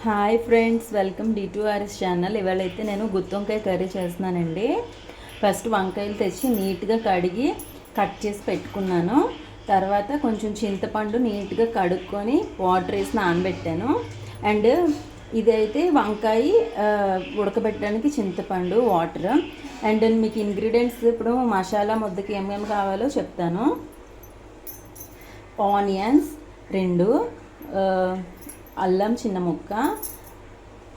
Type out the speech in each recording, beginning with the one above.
Hi friends, welcome D2RS channel. ఇవాళైతే నేను గుత్తి వంకాయ కర్రీ చేస్తున్నానండి. ఫస్ట్ వంకాయలు తెచ్చి నీట్గా కడిగి కట్ చేసి పెట్టుకున్నాను. తర్వాత కొంచెం చింతపండు నీట్గా కడుక్కొని వాటర్ వేసి నానబెట్టాను. అండ్ ఇదైతే వంకాయ ఉడకబెట్టడానికి చింతపండు, వాటర్. అండ్ మీకు ఇంగ్రీడియంట్స్ ఇప్పుడు మసాలా ముద్దకి ఏమేమి కావాలో చెప్తాను. ఆనియన్స్ 2, అల్లం చిన్న ముక్క,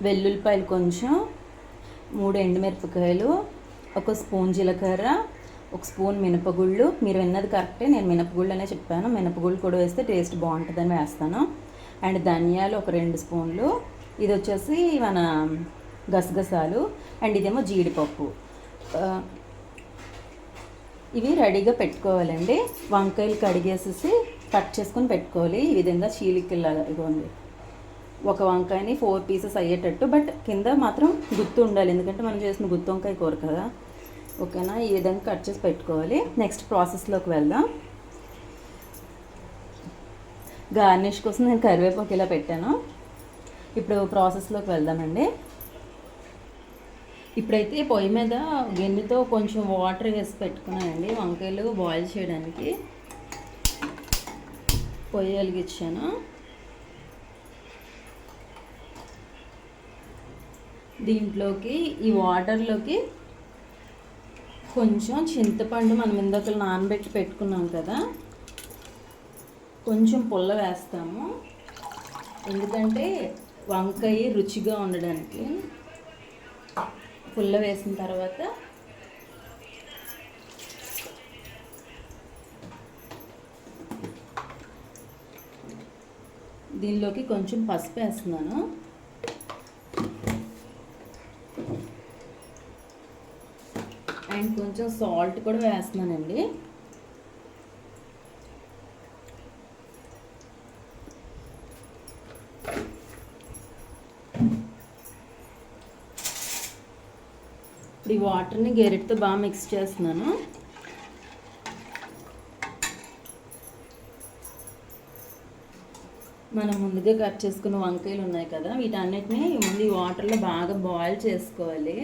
వెల్లుల్లిపాయలు కొంచెం, 3 ఎండుమిరపకాయలు, 1 స్పూన్ జీలకర్ర, 1 స్పూన్ మినపగుళ్ళు. మీరు విన్నది కరెక్టే, నేను మినపగుళ్ళు అనే చెప్పాను. మినపగుళ్ళు కూడా వేస్తే టేస్ట్ బాగుంటుందని వేస్తాను. అండ్ ధనియాలు 2 స్పూన్లు. ఇది వచ్చేసి మన గసగసాలు. అండ్ ఇదేమో జీడిపప్పు. ఇవి రెడీగా పెట్టుకోవాలండి. వంకాయలు కడిగేసేసి కట్ చేసుకొని పెట్టుకోవాలి. ఈ విధంగా చీలికల్లాగా ఇవ్వండి. ఒక వంకాయని 4 పీసెస్ అయ్యేటట్టు, బట్ కింద మాత్రం గుత్తు ఉండాలి, ఎందుకంటే మనం చేసిన గుత్తి వంకాయ కూర కదా. ఓకేనా, ఈ విధంగా కట్ చేసి పెట్టుకోవాలి. నెక్స్ట్ ప్రాసెస్లోకి వెళ్దాం. గార్నిష్ కోసం నేను కరివేపాకు ఇలా పెట్టాను. ఇప్పుడు ప్రాసెస్లోకి వెళ్దామండి. ఇప్పుడైతే పొయ్యి మీద గిన్నెతో కొంచెం వాటర్ వేసి పెట్టుకున్నానండి వంకాయలు బాయిల్ చేయడానికి. పొయ్యి వెలిగించాను. దీంట్లోకి ఈ వాటర్లోకి కొంచెం చింతపండు మనం ఇందాక నానబెట్టి పెట్టుకున్నాం కదా, కొంచెం పుల్ల వేస్తాము, ఎందుకంటే వంకాయ రుచిగా ఉండడానికి. పుల్ల వేసిన తర్వాత దీనిలోకి కొంచెం పసుపు వేస్తున్నాను. అండ్ కొంచెం సాల్ట్ కూడా వేస్తున్నానండి. ఇప్పుడు ఈ వాటర్ని గెరెట్తో బాగా మిక్స్ చేస్తున్నాను. మనం ముందుగా కట్ చేసుకున్న వంకాయలు ఉన్నాయి కదా, వీటన్నిటిని ముందు ఈ వాటర్లో బాగా బాయిల్ చేసుకోవాలి.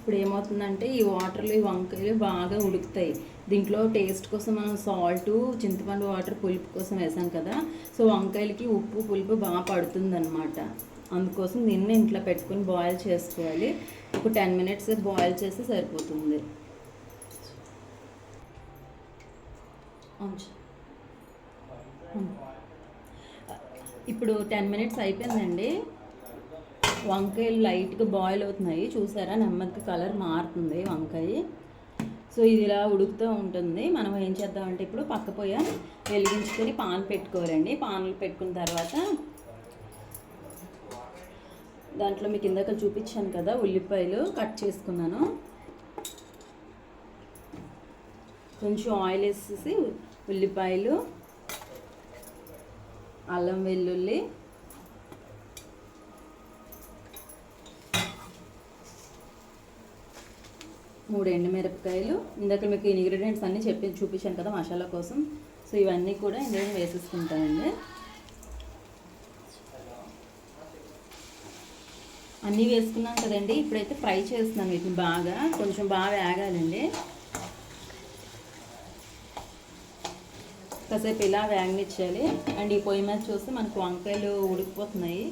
ఇప్పుడు ఏమవుతుందంటే ఈ వాటర్లో ఈ వంకాయలు బాగా ఉడుకుతాయి. దీంట్లో టేస్ట్ కోసం మనం సాల్ట్, చింతపండు వాటర్ పులుపు కోసం వేసాం కదా, సో వంకాయలకి ఉప్పు పులుపు బాగా పడుతుంది అనమాట. అందుకోసం దీన్ని ఇంట్లో పెట్టుకుని బాయిల్ చేసుకోవాలి. ఒక 10 మినిట్స్ బాయిల్ చేస్తే సరిపోతుంది. ఇప్పుడు 10 మినిట్స్ అయిపోయిందండి. వంకాయలు లైట్గా బాయిల్ అవుతున్నాయి, చూసారా, నెమ్మదిగా కలర్ మారుతుంది వంకాయ. సో ఇది ఇలా ఉడుకుతూ ఉంటుంది. మనం ఏం చేద్దామంటే ఇప్పుడు పక్క పొయ్య వెలిగించుకొని పాన్ పెట్టుకోవాలండి. పాన్లు పెట్టుకున్న తర్వాత దాంట్లో మీకు ఇందాక చూపించాను కదా, ఉల్లిపాయలు కట్ చేసుకున్నాను. కొంచెం ఆయిల్ వేసేసి ఉల్లిపాయలు, అల్లం వెల్లుల్లి, మూడు ఎండుమిరపకాయలు, ఇందాక మీకు ఇంగ్రీడియంట్స్ అన్నీ చూపించాను కదా మసాలా కోసం, సో ఇవన్నీ కూడా ఇందులో వేసేసుకుంటానండి. అన్నీ వేసుకున్నాం కదండి. ఇప్పుడైతే ఫ్రై చేస్తున్నాను వీటిని బాగా, కొంచెం బాగా వేగాలండి. కాసేపు ఇలా వేగనిచ్చాలి. అండ్ ఈ పొయ్యి మీద చూస్తే మనకు వంకాయలు ఉడికిపోతున్నాయి,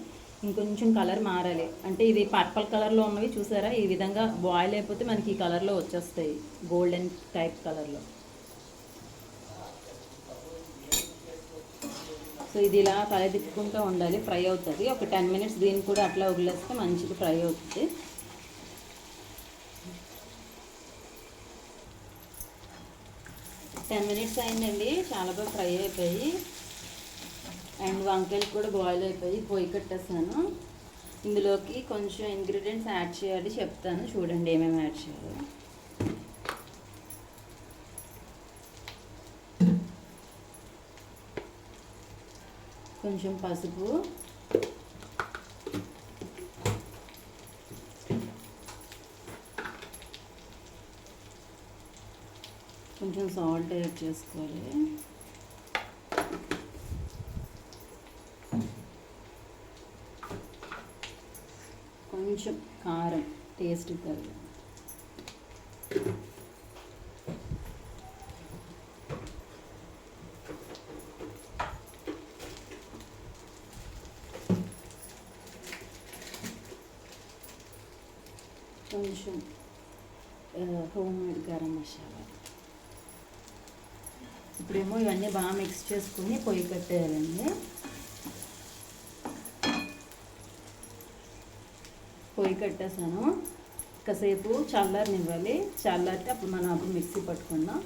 ఇంకొంచెం కలర్ మారాలి. అంటే ఇది పర్పుల్ కలర్లో ఉన్నవి చూసారా, ఈ విధంగా బాయిల్ అయిపోతే మనకి ఈ కలర్లో వచ్చేస్తాయి, గోల్డెన్ టైప్ కలర్లో. సో ఇది ఇలా కల తిప్పుకుంటూ ఉండాలి, ఫ్రై అవుతుంది. ఒక 10 మినిట్స్ దీన్ని కూడా అట్లా వదిలేస్తే మంచిగా ఫ్రై అవుతుంది. టెన్ మినిట్స్ అయిందండి, చాలా బాగా ఫ్రై అయిపోయి. అండ్ వంకాయలు కూడా బాయిల్ అయిపోయి పొయ్యి కట్టేస్తాను. ఇందులోకి కొంచెం ఇంగ్రీడియంట్స్ యాడ్ చేయాలి, చెప్తాను చూడండి ఏమేమి యాడ్ చేయాలో. కొంచెం పసుపు, కొంచెం సాల్ట్ యాడ్ చేసుకోవాలి, కొంచెం కారం టేస్ట్ తగ్గ, కొంచెం హోమ్మేడ్ గరం మసాలా. ఇప్పుడేమో ఇవన్నీ బాగా మిక్స్ చేసుకుని పొయ్యి కట్టేయాలండి. పొయ్యి కట్టేసాను, కాసేపు చల్లారనివ్వాలి. చల్లారితే అప్పుడు మనం మిక్సీ పట్టుకుందాం.